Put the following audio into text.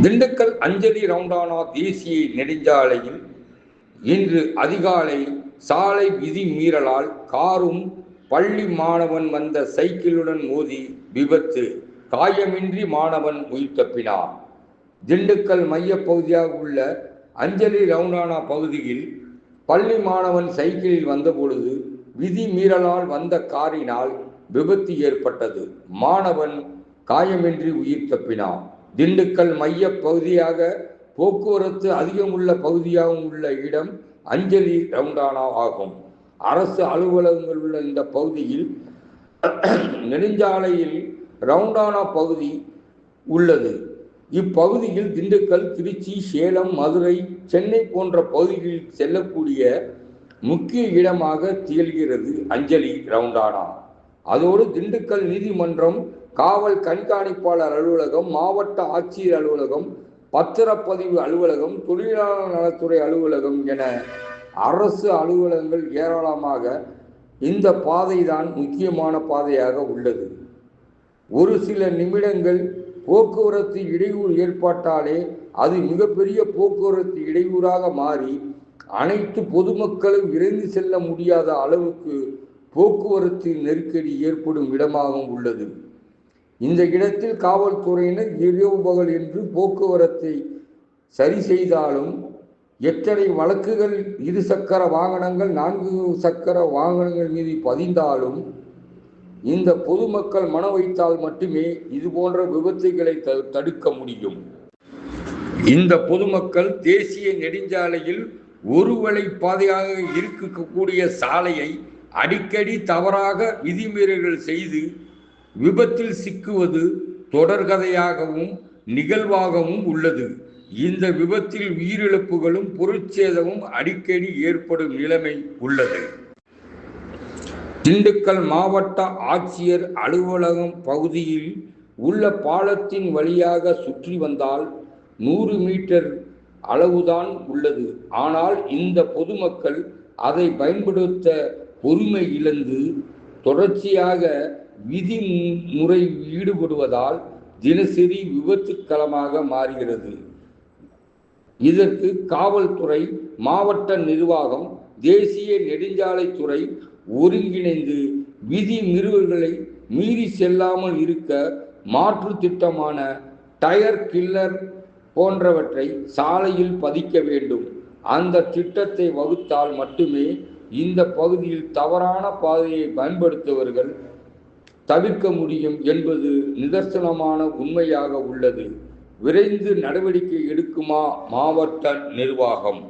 திண்டுக்கல் அஞ்சலி ரவுண்டானா தேசிய நெடுஞ்சாலையில் இன்று அதிகாலை சாலை விதி மீறலால் காரும் பள்ளி மாணவன் வந்த சைக்கிளுடன் மோதி விபத்து. காயமின்றி மாணவன் உயிர் தப்பினார். திண்டுக்கல் மைய பகுதியாக உள்ள அஞ்சலி ரவுண்டானா பகுதியில் பள்ளி மாணவன் சைக்கிளில் வந்தபொழுது விதி மீறலால் வந்த காரினால் விபத்து ஏற்பட்டது. மாணவன் காயமின்றி உயிர் தப்பினார். திண்டுக்கல் மைய பகுதியாக போக்குவரத்து அதிகமுள்ள பகுதியாகவும் உள்ள இடம் அஞ்சலி ரவுண்டானா ஆகும். அரசு அலுவலகங்கள் உள்ள இந்த பகுதியில் நெடுஞ்சாலையில் ரவுண்டானா பகுதி உள்ளது. இப்பகுதியில் திண்டுக்கல், திருச்சி, சேலம், மதுரை, சென்னை போன்ற பகுதிகளில் செல்லக்கூடிய முக்கிய இடமாக திகழ்கிறது அஞ்சலி ரவுண்டானா. அதோடு திண்டுக்கல் நீதிமன்றம், காவல் கண்காணிப்பாளர் அலுவலகம், மாவட்ட ஆட்சியர் அலுவலகம், பத்திரப்பதிவு அலுவலகம், தொழிலாளர் நலத்துறை அலுவலகம் என அரசு அலுவலகங்கள் ஏராளமாக இந்த பாதைதான் முக்கியமான பாதையாக உள்ளது. ஒரு சில நிமிடங்கள் போக்குவரத்து இடையூறு ஏற்பட்டாலே அது மிகப்பெரிய போக்குவரத்து இடையூறாக மாறி அனைத்து பொதுமக்களும் விரைந்து செல்ல முடியாத அளவுக்கு போக்குவரத்து நெருக்கடி ஏற்படும் இடமாகவும் உள்ளது. இந்த இடத்தில் காவல்துறையினர் இரவு பகல் என்று போக்குவரத்தை சரி செய்தாலும் எத்தனை வழக்குகள் இருசக்கர வாகனங்கள், 4 சக்கர வாகனங்கள் மீது பதிந்தாலும் இந்த பொதுமக்கள் மன வைத்தால் மட்டுமே இது போன்ற விபத்துகளை தடுக்க முடியும். இந்த பொதுமக்கள் தேசிய நெடுஞ்சாலையில் ஒரு வழி பாதையாக இருக்கக்கூடிய சாலையை அடிக்கடி தவறாக விதிமீறல்கள் செய்து விபத்தில் சிக்குவது தொடர்கதையாகவும் நிகழ்வாகவும் உள்ளது. இந்த விபத்தில் உயிரிழப்புகளும் பொருட்சேதமும் அடிக்கடி ஏற்படும் நிலைமை உள்ளது. திண்டுக்கல் மாவட்ட ஆட்சியர் அலுவலகம் பகுதியில் உள்ள பாலத்தின் வழியாக சுற்றி வந்தால் 100 மீட்டர் அளவுதான் உள்ளது. ஆனால் இந்த பொதுமக்கள் அதை பயன்படுத்த பொறுமை இழந்து தொடர்ச்சியாக விதிமுறை ஈடுபடுவதால் தினசரி விபத்துக்களமாக மாறுகிறது. இதற்கு காவல்துறை, மாவட்ட நிர்வாகம், தேசிய நெடுஞ்சாலைத்துறை ஒருங்கிணைந்து விதி மீறல்களை மீறி செல்லாமல் இருக்க மாற்று திட்டமான டயர் கில்லர் போன்றவற்றை சாலையில் பதிக்க வேண்டும். அந்த திட்டத்தை வகுத்தால் மட்டுமே இந்த பகுதியில் தவறான பாதையை பயன்படுத்துபவர்கள் தவிர்க்க முடியும் என்பது நிதர்சனமான உண்மையாக உள்ளது. விரைந்து நடவடிக்கை எடுக்குமா மாவட்ட நிர்வாகம்?